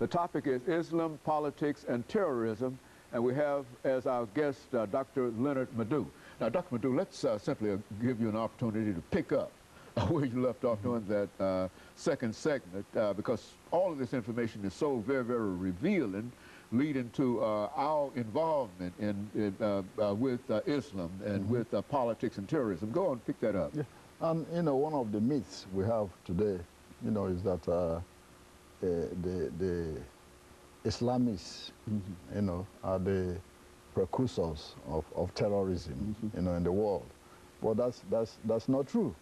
The topic is Islam, politics, and terrorism, and we have as our guest Dr. LMadu3. Now, Dr. LMadu3, let's simply give you an opportunity to pick up where you left off during that second segment, because all of this information is so very, very revealing, leading to our involvement with Islam and with politics and terrorism. Go on, pick that up. Yeah. And, you know, one of the myths we have today, you know, is that the Islamists, you know, are the precursors of terrorism, you know, in the world. But that's not true.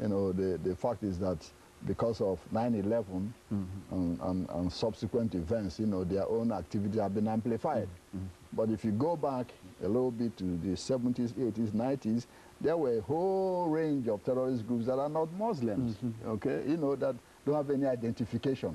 You know, the fact is that because of 9/11 and subsequent events, you know, their own activity have been amplified. But if you go back a little bit to the 70s, 80s, 90s, there were a whole range of terrorist groups that are not Muslims, okay, you know, that don't have any identification.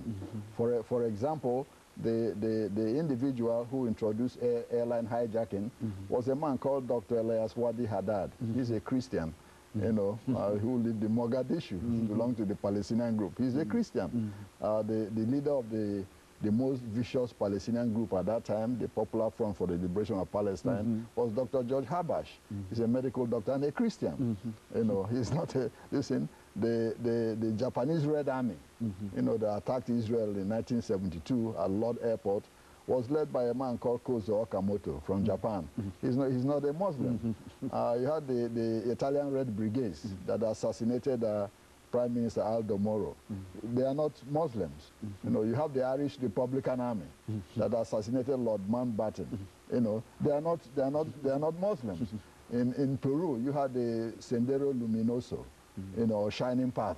For example, the individual who introduced airline hijacking was a man called Dr. Elias Wadi Haddad. He's a Christian, you know, who lived in Mogadishu, belonged to the Palestinian group. He's a Christian. The leader of the most vicious Palestinian group at that time, the Popular Front for the Liberation of Palestine, was Dr. George Habash. He's a medical doctor and a Christian. You know, he's not a, listen, the Japanese Red Army, you know, that attacked Israel in 1972 at Lod Airport, was led by a man called Kozo Okamoto from Japan. He's not a Muslim. You had the Italian Red Brigades that assassinated Prime Minister Aldo Moro. They are not Muslims. You know, you have the Irish Republican Army that assassinated Lord Mountbatten. You know, they are not Muslims. In Peru, you had the Sendero Luminoso, you know, Shining Path.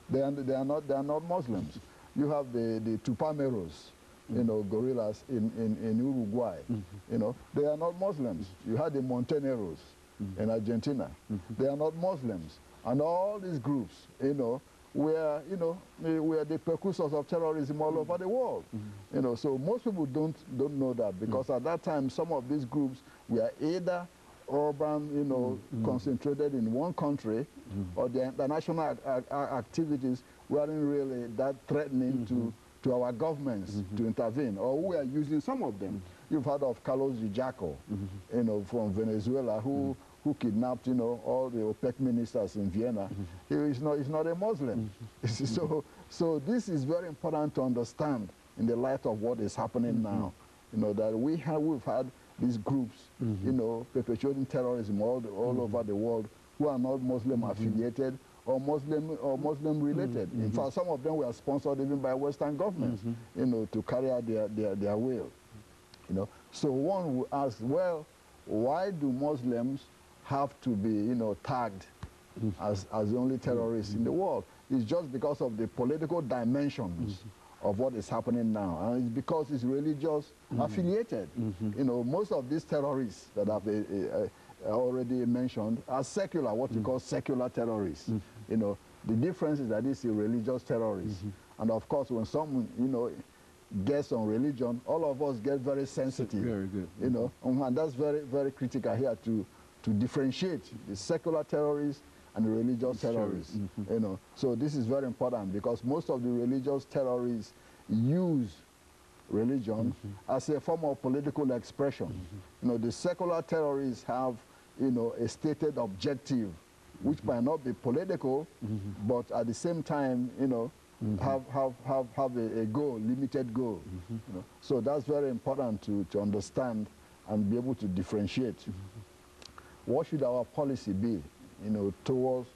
They are not Muslims. You have the Tupameros, you know, guerrillas in Uruguay. You know, they are not Muslims. You had the Monteneros in Argentina. They are not Muslims. And all these groups, you know, were the precursors of terrorism all over the world. You know, so most people don't know that, because at that time some of these groups were either urban, you know, concentrated in one country, or the international activities weren't really that threatening to our governments to intervene, or we are using some of them. You've heard of Carlos Villaco, you know, from Venezuela, who kidnapped, you know, all the OPEC ministers in Vienna. He's not a Muslim. So this is very important to understand in the light of what is happening now. You know, that we've had these groups, you know, perpetuating terrorism all over the world, who are not Muslim affiliated or Muslim related. In fact, some of them were sponsored even by Western governments, you know, to carry out their will. You know, so one will ask, well, why do Muslims have to be, you know, tagged as the only terrorists in the world? It's just because of the political dimensions of what is happening now, and it's because it's religious affiliated. You know, most of these terrorists that I've already mentioned are secular, what we call secular terrorists. You know, the difference is that this is religious terrorists. And of course, when someone, you know, gets on religion, all of us get very sensitive. Very good. You know, and that's very, very critical here to differentiate the secular terrorists and the religious terrorists. You know, so this is very important, because most of the religious terrorists use religion as a form of political expression. You know, the secular terrorists have, you know, a stated objective, which might not be political, but at the same time, you know, have a goal, limited goal. You know? So that's very important to understand and be able to differentiate. What should our policy be, you know, towards,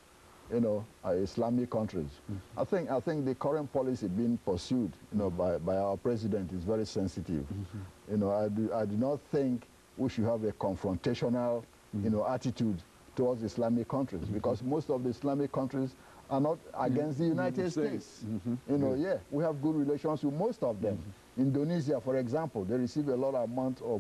you know, Islamic countries? I think the current policy being pursued, you know, by our president is very sensitive. You know, I do not think we should have a confrontational, you know, attitude towards Islamic countries, because most of the Islamic countries are not against the United States. You know, yeah, we have good relations with most of them. Indonesia, for example, they receive a lot of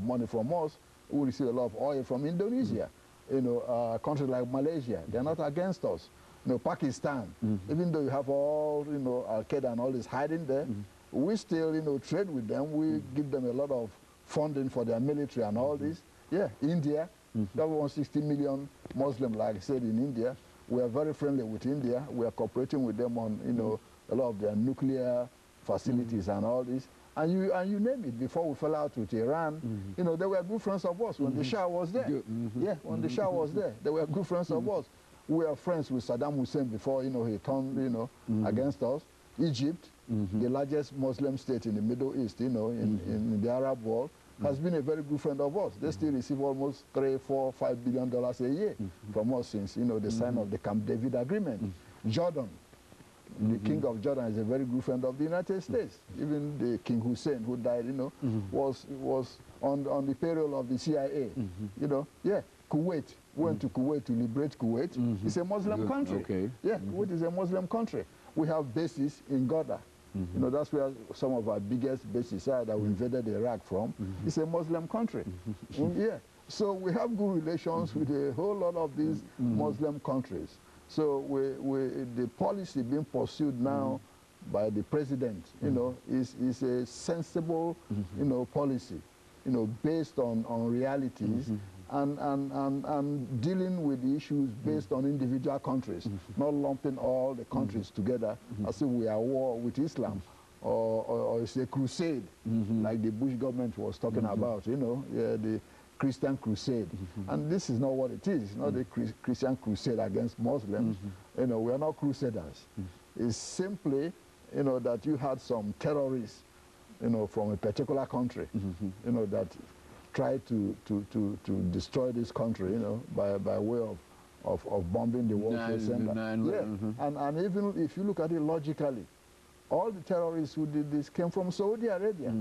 money from us. We receive a lot of oil from Indonesia. You know, countries like Malaysia, they're not against us. You know, Pakistan, even though you have all, you know, Al-Qaeda and all this hiding there, we still, you know, trade with them. We give them a lot of funding for their military and all this. Yeah, India, there are 160 million Muslims, like I said, in India. We are very friendly with India. We are cooperating with them on, you know, a lot of their nuclear facilities and all this. And you name it. Before we fell out with Iran, you know, they were good friends of us when the Shah was there. Yeah, when the Shah was there, they were good friends of us. We were friends with Saddam Hussein before, you know, he turned, you know, against us. Egypt, the largest Muslim state in the Middle East, you know, in the Arab world, has been a very good friend of us. They still receive almost $3, $4, $5 billion a year from us since, you know, the sign of the Camp David Agreement. Jordan, the king of Jordan is a very good friend of the United States. Even the King Hussein, who died, you know, was on the payroll of the CIA. You know, yeah. Kuwait, went to Kuwait to liberate Kuwait. It's a Muslim country. Okay. Yeah, Kuwait is a Muslim country. We have bases in Gaza. You know, that's where some of our biggest bases are that we invaded Iraq from. It's a Muslim country. Yeah. So we have good relations with a whole lot of these Muslim countries. So the policy being pursued now by the president, you know, is a sensible, you know, policy, you know, based on realities and dealing with the issues based on individual countries, not lumping all the countries together as if we are at war with Islam or it's a crusade like the Bush government was talking about, you know, the Christian crusade. And this is not what it is. It's not a Christian crusade against Muslims. You know, we are not crusaders. It's simply, you know, that you had some terrorists, you know, from a particular country, you know, that tried to destroy this country, you know, by way of bombing the World Trade Center. And even if you look at it logically, all the terrorists who did this came from Saudi Arabia.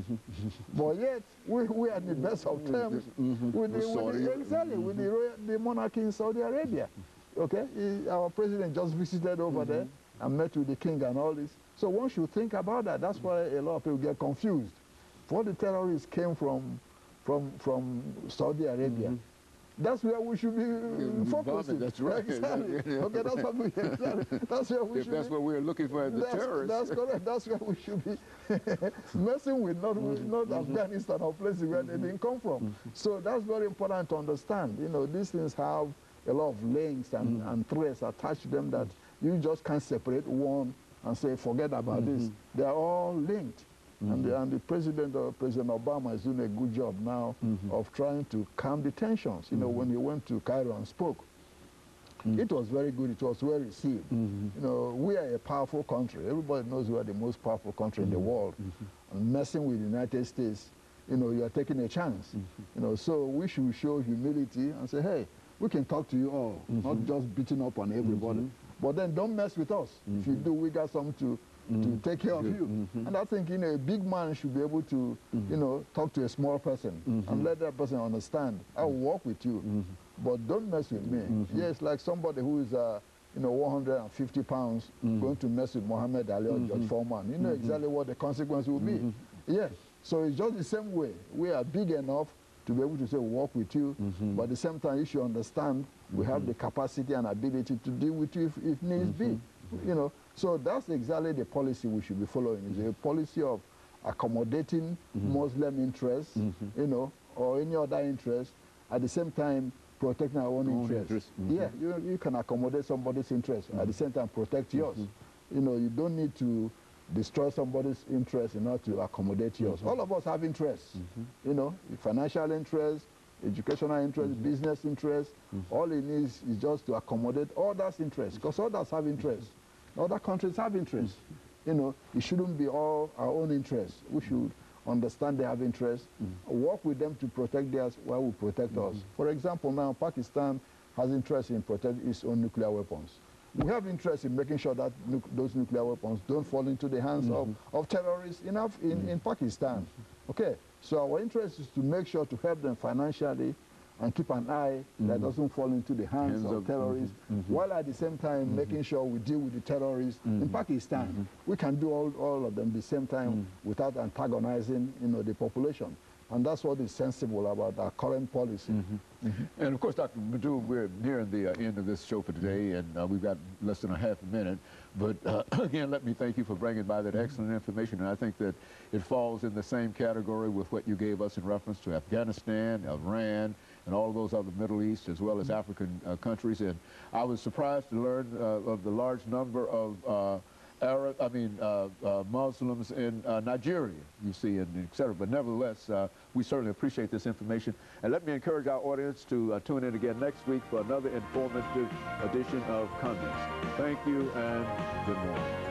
But yet, we are in the best of terms with the monarchy in Saudi Arabia. Okay? Our president just visited over there and met with the king and all this. So one should think about that. That's why a lot of people get confused. All the terrorists came from Saudi Arabia. That's where we should be focusing. That's right. Exactly. Okay, that's what we exactly. That's where we should. That's what we're looking for as the terrorists. That's correct. That's where we should be messing with, not Afghanistan or places where they didn't come from. So that's very important to understand. You know, these things have a lot of links and threads attached to them that you just can't separate one and say forget about this. They are all linked. And the President Obama is doing a good job now of trying to calm the tensions. You know, when he went to Cairo and spoke, it was very good. It was well received. You know, we are a powerful country. Everybody knows we are the most powerful country in the world. And messing with the United States, you know, you are taking a chance. You know, so we should show humility and say, hey, we can talk to you all, not just beating up on everybody. But then don't mess with us. If you do, we got something to take care of you. And I think, you know, a big man should be able to, you know, talk to a small person and let that person understand. I'll work with you, but don't mess with me. Yes, like somebody who is, you know, 150 pounds going to mess with Muhammad Ali or George Foreman. You know exactly what the consequence will be. Yeah, so it's just the same way. We are big enough to be able to say work with you, but at the same time you should understand we have the capacity and ability to deal with you if needs be. You know, so that's exactly the policy we should be following. It's a policy of accommodating Muslim interests, you know, or any other interest, at the same time protecting our own interests. Yeah, you can accommodate somebody's interest, at the same time protect yours. You know, you don't need to destroy somebody's interest in order to accommodate yours. All of us have interests, you know, financial interests, educational interests, business interests. All it needs is just to accommodate others' interests, because others have interests. Other countries have interests. You know, it shouldn't be all our own interests. We should understand they have interests, work with them to protect theirs while we protect us. For example, now Pakistan has interest in protecting its own nuclear weapons. We have interest in making sure that those nuclear weapons don't fall into the hands of terrorists in Pakistan. Okay, so our interest is to make sure to help them financially and keep an eye that doesn't fall into the hands of terrorists, while at the same time making sure we deal with the terrorists in Pakistan. We can do all of them at the same time without antagonizing, you know, the population. And that's what is sensible about our current policy. And of course, Dr. LMadu, we're nearing the end of this show for today, and we've got less than a half a minute. But again, let me thank you for bringing by that excellent information. And I think that it falls in the same category with what you gave us in reference to Afghanistan, Iran, and all of those other Middle East, as well as African countries. And I was surprised to learn of the large number of Muslims in Nigeria, you see, and et cetera. But nevertheless, we certainly appreciate this information. And let me encourage our audience to tune in again next week for another informative edition of Congress. Thank you and good morning.